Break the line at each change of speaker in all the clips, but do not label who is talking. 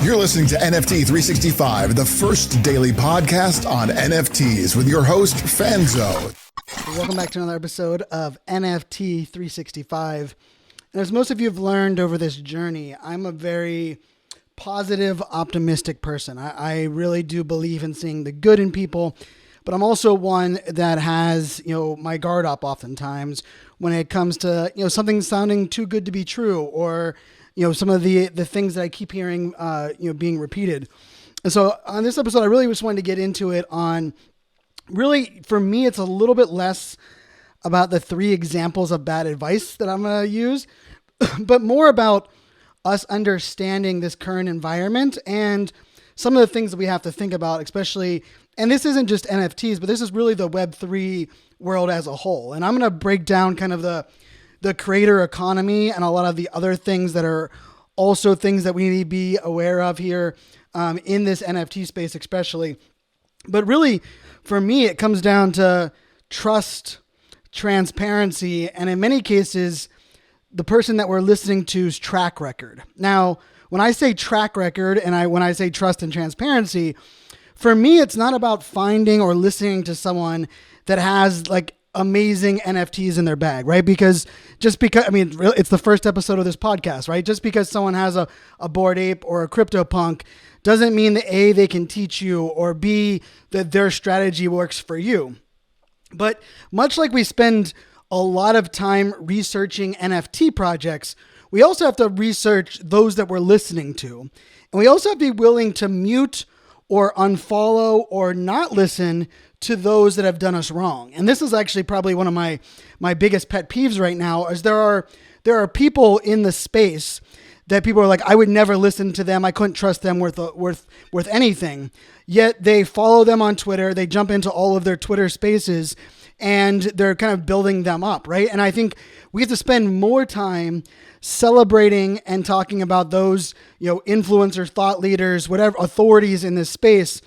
You're listening to NFT 365, the first daily podcast on NFTs with your host, Fanzo.
Welcome back to another episode of NFT 365. And as most of you have learned over this journey, I'm a very positive, optimistic person. I really do believe in seeing the good in people, but I'm also one that has, my guard up oftentimes when it comes to, something sounding too good to be true, or some of the things that I keep hearing, being repeated. And so on this episode, I really just wanted to get into it on, really, for me, it's a little bit less about the 3 examples of bad advice that I'm going to use, but more about us understanding this current environment and some of the things that we have to think about, especially, and this isn't just NFTs, but this is really the Web3 world as a whole. And I'm going to break down kind of the creator economy and a lot of the other things that are also things that we need to be aware of here in this NFT space especially. But really, for me, it comes down to trust, transparency, and in many cases, the person that we're listening to's track record. Now, when I say track record and when I say trust and transparency, for me, it's not about finding or listening to someone that has like amazing NFTs in their bag, right? Because it's the first episode of this podcast, right? Just because someone has a Bored Ape or a CryptoPunk doesn't mean that A, they can teach you, or B, that their strategy works for you. But much like we spend a lot of time researching NFT projects, we also have to research those that we're listening to. And we also have to be willing to mute or unfollow or not listen to those that have done us wrong. And this is actually probably one of my biggest pet peeves right now, is there are people in the space that people are like, I would never listen to them. I couldn't trust them worth anything. Yet they follow them on Twitter. They jump into all of their Twitter spaces and they're kind of building them up, right? And I think we have to spend more time celebrating and talking about those, influencers, thought leaders, whatever authorities in this space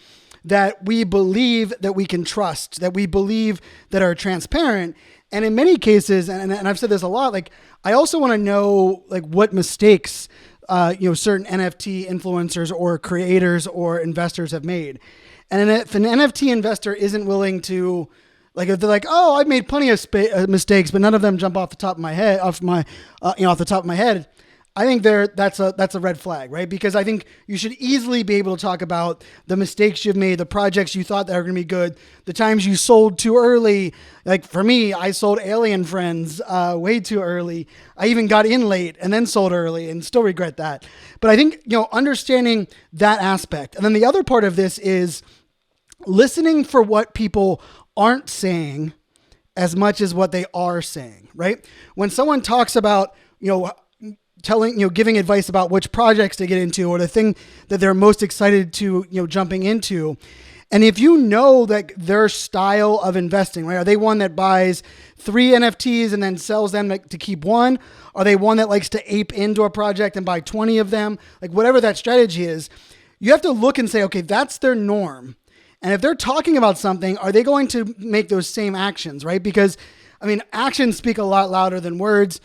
that we believe that we can trust, that we believe that are transparent. And in many cases, and I've said this a lot, like I also want to know like what mistakes, certain NFT influencers or creators or investors have made. And if an NFT investor isn't willing to, like, if they're like, oh, I've made plenty of mistakes, but none of them jump off the top of my head, off the top of my head, I think that's a red flag, right? Because I think you should easily be able to talk about the mistakes you've made, the projects you thought that were going to be good, the times you sold too early. Like for me, I sold Alien Friends way too early. I even got in late and then sold early and still regret that. But I think, understanding that aspect. And then the other part of this is listening for what people aren't saying as much as what they are saying, right? When someone talks about, giving advice about which projects to get into or the thing that they're most excited to, jumping into. And if you know that their style of investing, right? Are they one that buys 3 NFTs and then sells them to keep one? Are they one that likes to ape into a project and buy 20 of them? Like whatever that strategy is, you have to look and say, okay, that's their norm. And if they're talking about something, are they going to make those same actions, right? Because, actions speak a lot louder than words.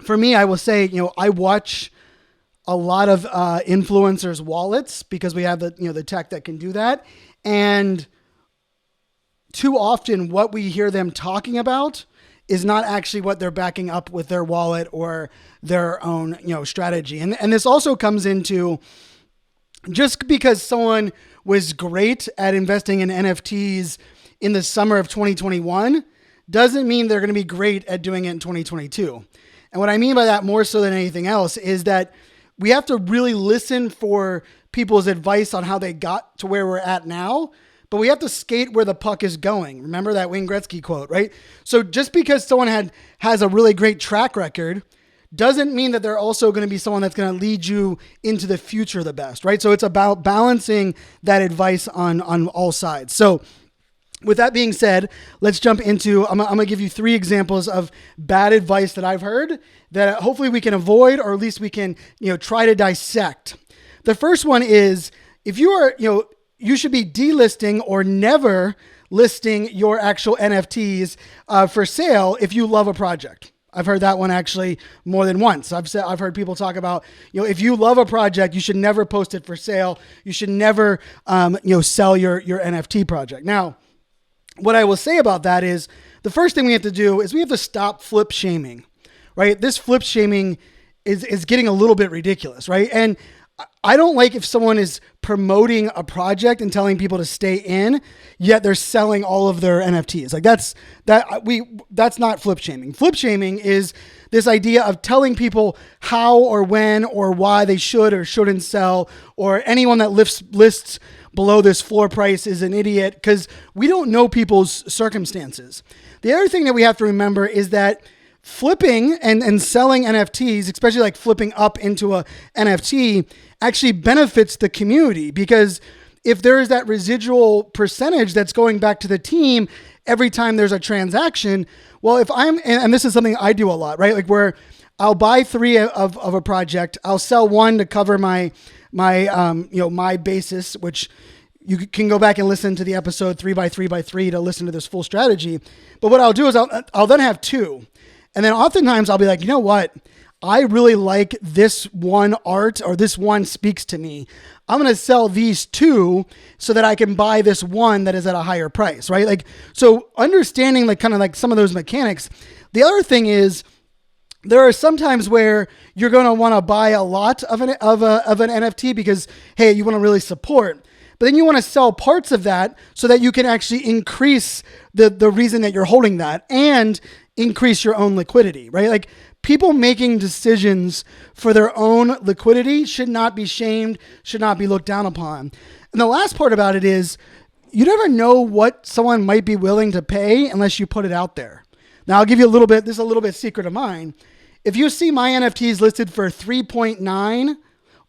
For me, I will say, I watch a lot of influencers' wallets because we have the tech that can do that. And too often what we hear them talking about is not actually what they're backing up with their wallet or their own, strategy. And this also comes into just because someone was great at investing in NFTs in the summer of 2021 doesn't mean they're going to be great at doing it in 2022. And what I mean by that more so than anything else is that we have to really listen for people's advice on how they got to where we're at now, but we have to skate where the puck is going. Remember that Wayne Gretzky quote, right? So just because someone has a really great track record doesn't mean that they're also going to be someone that's going to lead you into the future the best, right? So it's about balancing that advice on all sides. So with that being said, let's jump into, I'm going to give you 3 examples of bad advice that I've heard that hopefully we can avoid, or at least we can, try to dissect. The first one is, if you are, you should be delisting or never listing your actual NFTs for sale if you love a project. I've heard that one actually more than once. I've heard people talk about, if you love a project, you should never post it for sale. You should never, sell your NFT project. Now, what I will say about that is the first thing we have to do is we have to stop flip shaming, right? This flip shaming is getting a little bit ridiculous, right? And I don't like if someone is promoting a project and telling people to stay in, yet they're selling all of their NFTs. Like that's not flip shaming. Flip shaming is this idea of telling people how or when or why they should or shouldn't sell, or anyone that lists below this floor price is an idiot, because we don't know people's circumstances. The other thing that we have to remember is that flipping and selling NFTs, especially like flipping up into a NFT, actually benefits the community, because if there is that residual percentage that's going back to the team every time there's a transaction, well, and this is something I do a lot, right? Like where I'll buy 3 of a project, I'll sell 1 to cover my basis, which you can go back and listen to the episode 3x3x3 to listen to this full strategy. But what I'll do is I'll then have 2. And then oftentimes I'll be like, you know what? I really like this one art, or this one speaks to me. I'm going to sell these 2 so that I can buy this one that is at a higher price, right? Like, so understanding like kind of like some of those mechanics. The other thing is there are some times where you're going to want to buy a lot of an NFT because, hey, you want to really support. But then you want to sell parts of that so that you can actually increase the reason that you're holding that and increase your own liquidity, right? Like people making decisions for their own liquidity should not be shamed, should not be looked down upon. And the last part about it is you never know what someone might be willing to pay unless you put it out there. Now I'll give you this is a little bit secret of mine. If you see my NFTs listed for 3.9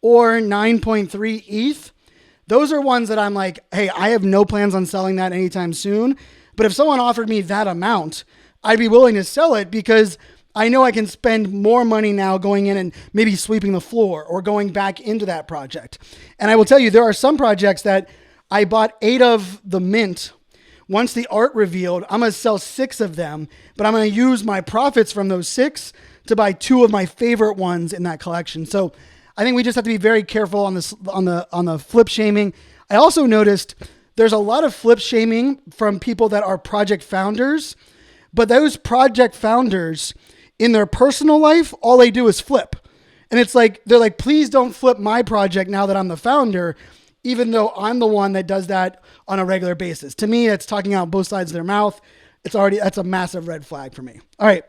or 9.3 ETH, those are ones that I'm like, hey, I have no plans on selling that anytime soon. But if someone offered me that amount, I'd be willing to sell it because I know I can spend more money now going in and maybe sweeping the floor or going back into that project. And I will tell you, there are some projects that I bought 8 of the mint. Once the art revealed, I'm going to sell 6 of them, but I'm going to use my profits from those 6 to buy 2 of my favorite ones in that collection. So I think we just have to be very careful on this, on the flip shaming. I also noticed there's a lot of flip shaming from people that are project founders, but those project founders in their personal life, all they do is flip. And it's like, they're like, please don't flip my project now that I'm the founder, even though I'm the one that does that on a regular basis. To me, it's talking out both sides of their mouth. That's a massive red flag for me. All right.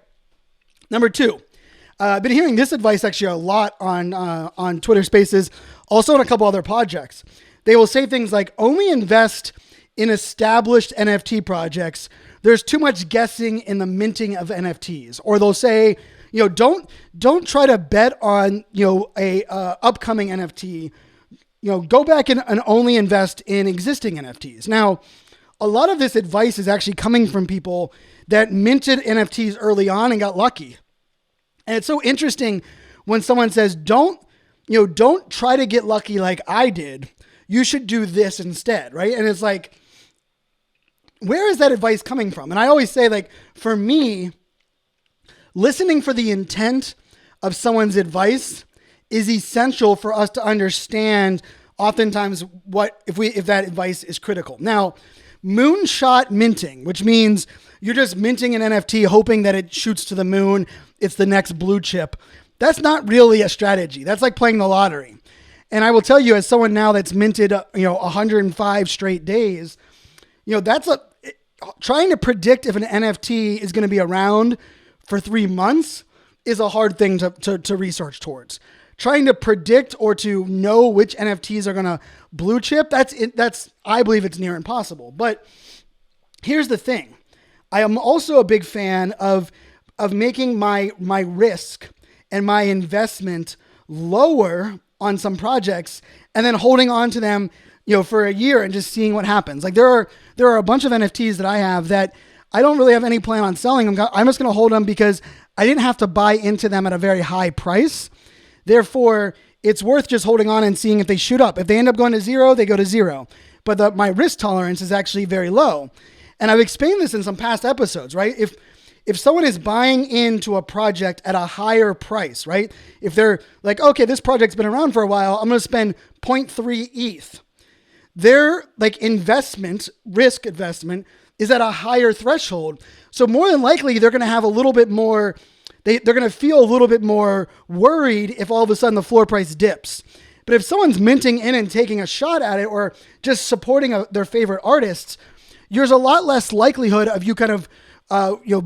Number 2. I've been hearing this advice actually a lot on Twitter Spaces, also on a couple other projects. They will say things like, only invest in established NFT projects. There's too much guessing in the minting of NFTs. Or they'll say, don't try to bet on, a upcoming NFT. Go back and only invest in existing NFTs. Now, a lot of this advice is actually coming from people that minted NFTs early on and got lucky. And it's so interesting when someone says, don't try to get lucky like I did. You should do this instead, right? And it's like, where is that advice coming from? And I always say, like, for me, listening for the intent of someone's advice is essential for us to understand oftentimes if that advice is critical. Now, moonshot minting, which means you're just minting an NFT hoping that it shoots to the moon, it's the next blue chip. That's not really a strategy. That's like playing the lottery. And I will tell you, as someone now that's minted, 105 straight days, trying to predict if an NFT is going to be around for 3 months is a hard thing to research towards. Trying to predict or to know which NFTs are going to blue chip, that's I believe it's near impossible. But here's the thing. I am also a big fan of making my risk and my investment lower on some projects and then holding on to them, for a year and just seeing what happens. Like there are a bunch of NFTs that I have that I don't really have any plan on selling them. I'm just going to hold them because I didn't have to buy into them at a very high price. Therefore, it's worth just holding on and seeing if they shoot up. If they end up going to 0, they go to 0. But my risk tolerance is actually very low. And I've explained this in some past episodes, right? if someone is buying into a project at a higher price, right? If they're like, okay, this project's been around for a while, I'm going to spend zero point 0.3 ETH. Their like risk investment is at a higher threshold. So more than likely, they're going to have a little bit more, they're going to feel a little bit more worried if all of a sudden the floor price dips. But if someone's minting in and taking a shot at it or just supporting their favorite artists, there's a lot less likelihood of you kind of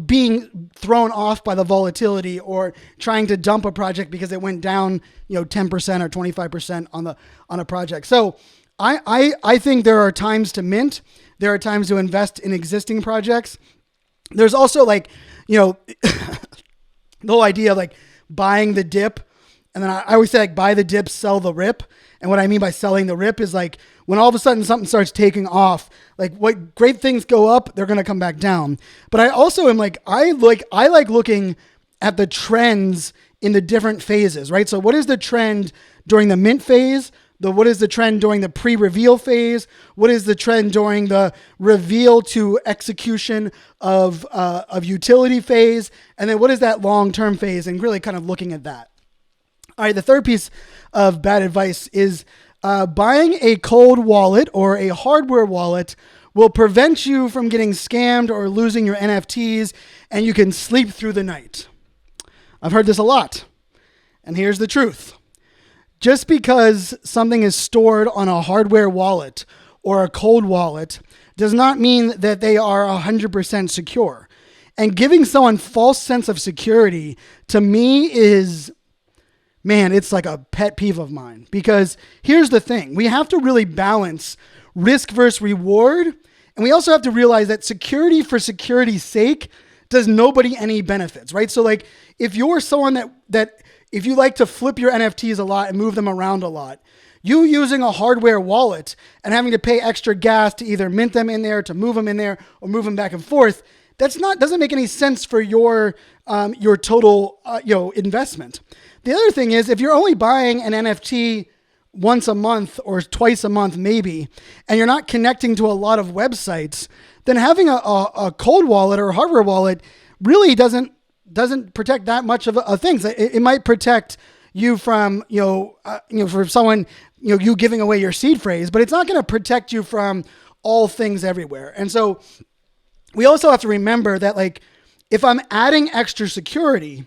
being thrown off by the volatility or trying to dump a project because it went down 10% or 25% on a project. So I think there are times to mint. There are times to invest in existing projects. There's also like, the whole idea of like buying the dip. And then I always say like buy the dip, sell the rip. And what I mean by selling the rip is like when all of a sudden something starts taking off, like what great things go up, they're going to come back down. But I also am like, I like looking at the trends in the different phases, right? So what is the trend during the mint phase? What is the trend during the pre-reveal phase? What is the trend during the reveal to execution of utility phase? And then what is that long-term phase? And really kind of looking at that. All right, the third piece of bad advice is buying a cold wallet or a hardware wallet will prevent you from getting scammed or losing your NFTs, and you can sleep through the night. I've heard this a lot, and here's the truth. Just because something is stored on a hardware wallet or a cold wallet does not mean that they are 100% secure. And giving someone false sense of security to me is, man, it's like a pet peeve of mine. Because here's the thing. We have to really balance risk versus reward. And we also have to realize that security for security's sake does nobody any benefits, right? So like if you're someone that if you like to flip your NFTs a lot and move them around a lot, you using a hardware wallet and having to pay extra gas to either mint them in there, to move them in there, or move them back and forth, doesn't make any sense for your total investment. The other thing is if you're only buying an NFT once a month or twice a month maybe, and you're not connecting to a lot of websites, then having a cold wallet or a hardware wallet really doesn't protect that much of things. It might protect you from, for someone, you giving away your seed phrase, but it's not going to protect you from all things everywhere. And so we also have to remember that like, if I'm adding extra security,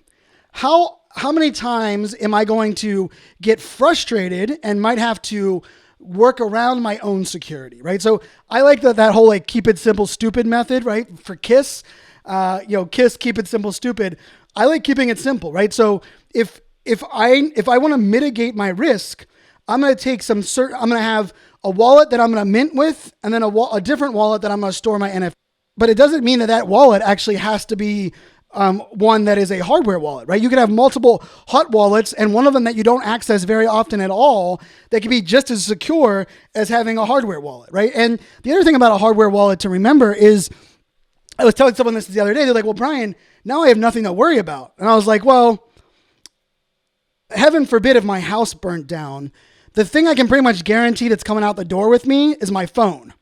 how many times am I going to get frustrated and might have to work around my own security, right? So I like that whole like keep it simple, stupid method, right? For KISS, KISS, keep it simple, stupid. I like keeping it simple, right? So if I want to mitigate my risk, I'm going to take I'm going to have a wallet that I'm going to mint with, and then a different wallet that I'm going to store my NFT. But it doesn't mean that wallet actually has to be one that is a hardware wallet, right? You could have multiple hot wallets and one of them that you don't access very often at all that can be just as secure as having a hardware wallet, right? And the other thing about a hardware wallet to remember is, I was telling someone this the other day, they're like, well, Brian, now I have nothing to worry about. And I was like, well, heaven forbid if my house burnt down, the thing I can pretty much guarantee that's coming out the door with me is my phone,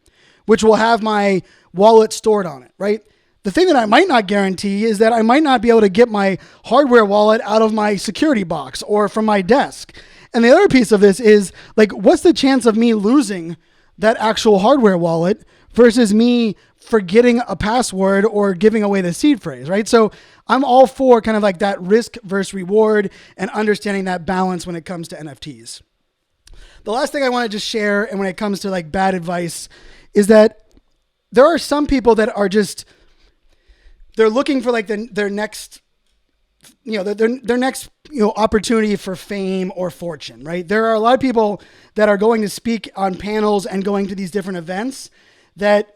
which will have my wallet stored on it, right? The thing that I might not guarantee is that I might not be able to get my hardware wallet out of my security box or from my desk. And the other piece of this is like, what's the chance of me losing that actual hardware wallet versus me forgetting a password or giving away the seed phrase, right? So I'm all for kind of like that risk versus reward and understanding that balance when it comes to NFTs. The last thing I want to just share, and when it comes to like bad advice, is that there are some people that are just, they're looking for like their next, their next, opportunity for fame or fortune, right? There are a lot of people that are going to speak on panels and going to these different events that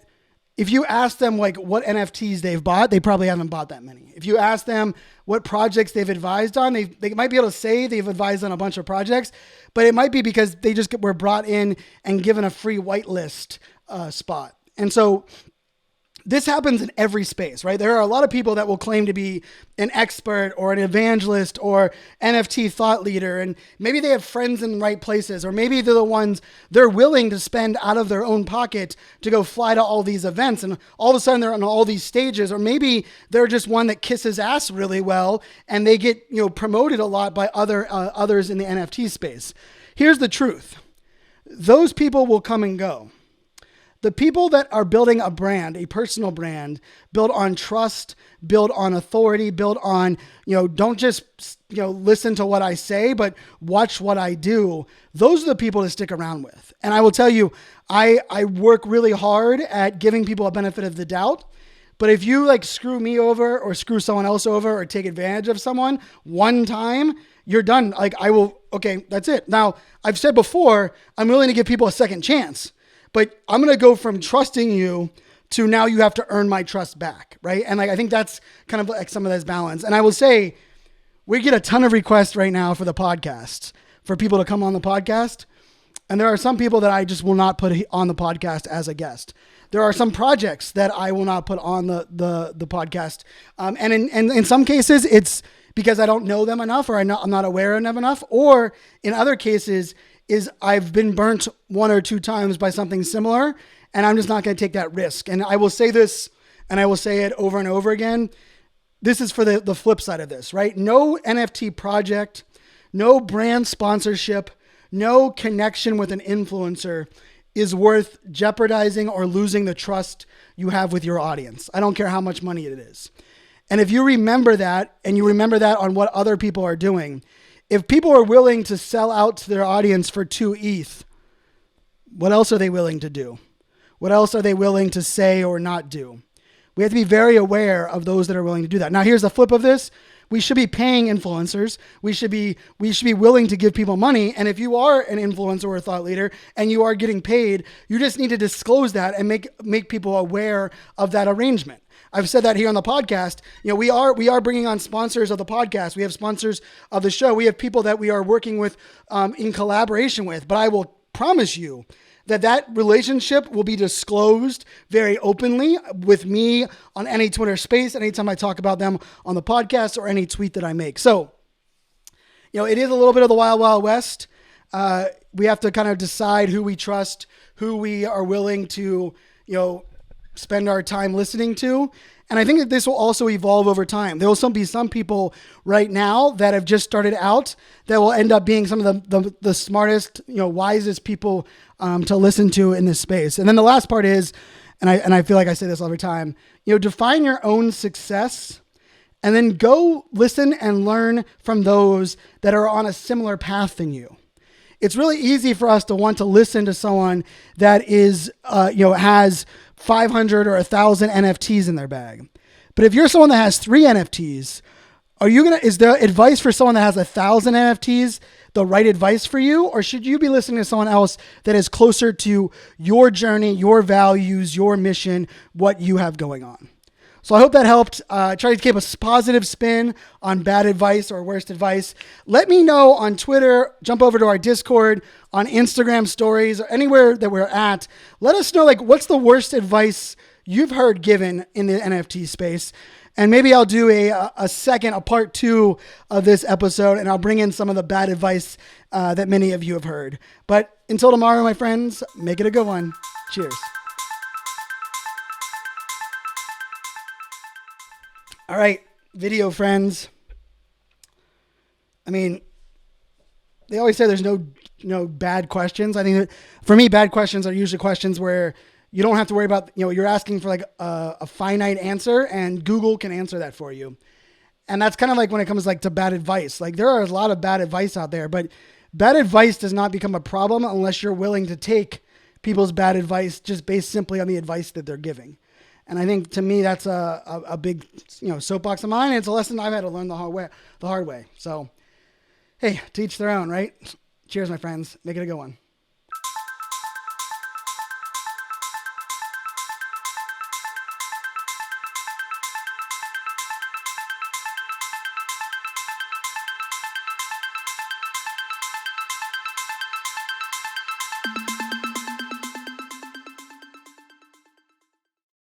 if you ask them like what NFTs they've bought, they probably haven't bought that many. If you ask them what projects they've advised on, they might be able to say they've advised on a bunch of projects, but it might be because they just were brought in and given a free whitelist spot. And so this happens in every space, right? There are a lot of people that will claim to be an expert or an evangelist or NFT thought leader, and maybe they have friends in the right places, or maybe they're the ones they're willing to spend out of their own pocket to go fly to all these events, and all of a sudden they're on all these stages, or maybe they're just one that kisses ass really well, and they get promoted a lot by others in the NFT space. Here's the truth: those people will come and go. The people that are building a brand, a personal brand, built on trust, built on authority, built on, don't just, listen to what I say, but watch what I do. Those are the people to stick around with. And I will tell you, I work really hard at giving people a benefit of the doubt. But if you screw me over or screw someone else over or take advantage of someone one time, you're done. Okay, that's it. Now, I've said before, I'm willing to give people a second chance. But I'm going to go from trusting you to now you have to earn my trust back, right? And I think that's kind of some of this balance. And I will say, we get a ton of requests right now for the podcast, for people to come on the podcast. And there are some people that I just will not put on the podcast as a guest. There are some projects that I will not put on the podcast. And in some cases, it's because I don't know them enough, or I'm not aware of them enough. Or in other cases, is I've been burnt one or two times by something similar, and I'm just not going to take that risk. And I will say this, and I will say it over and over again. This is for the flip side of this, right? No NFT project, no brand sponsorship, no connection with an influencer is worth jeopardizing or losing the trust you have with your audience. I don't care how much money it is. And if you remember that, and you remember that on what other people are doing, if people are willing to sell out to their audience for 2 ETH, what else are they willing to do? What else are they willing to say or not do? We have to be very aware of those that are willing to do that. Now, here's the flip of this. We should be paying influencers. We should be willing to give people money. And if you are an influencer or a thought leader and you are getting paid, you just need to disclose that and make people aware of that arrangement. I've said that here on the podcast. We are bringing on sponsors of the podcast. We have sponsors of the show. We have people that we are working with in collaboration with. But I will promise you that relationship will be disclosed very openly with me on any Twitter space, anytime I talk about them on the podcast or any tweet that I make. So, it is a little bit of the Wild Wild West. We have to kind of decide who we trust, who we are willing to, spend our time listening to. And I think that this will also evolve over time. There will be some people right now that have just started out that will end up being some of the smartest, wisest people to listen to in this space. And then the last part is, and I feel like I say this every time, define your own success and then go listen and learn from those that are on a similar path than you. It's really easy for us to want to listen to someone that is, has 500 or 1,000 NFTs in their bag. But if you're someone that has 3 NFTs, is the advice for someone that has 1,000 NFTs the right advice for you? Or should you be listening to someone else that is closer to your journey, your values, your mission, what you have going on? So I hope that helped. Try to keep a positive spin on bad advice or worst advice. Let me know on Twitter. Jump over to our Discord, on Instagram stories, or anywhere that we're at. Let us know, what's the worst advice you've heard given in the NFT space. And maybe I'll do a part 2 of this episode, and I'll bring in some of the bad advice that many of you have heard. But until tomorrow, my friends, make it a good one. Cheers. All right, video friends. I mean, they always say there's no bad questions. I think that for me, bad questions are usually questions where you don't have to worry about, you're asking for a finite answer, and Google can answer that for you. And that's kind of like when it comes to bad advice. There are a lot of bad advice out there, but bad advice does not become a problem unless you're willing to take people's bad advice just based simply on the advice that they're giving. And I think, to me, that's a big, soapbox of mine. And it's a lesson I've had to learn the hard way. So, hey, to each their own, right? Cheers, my friends. Make it a good one.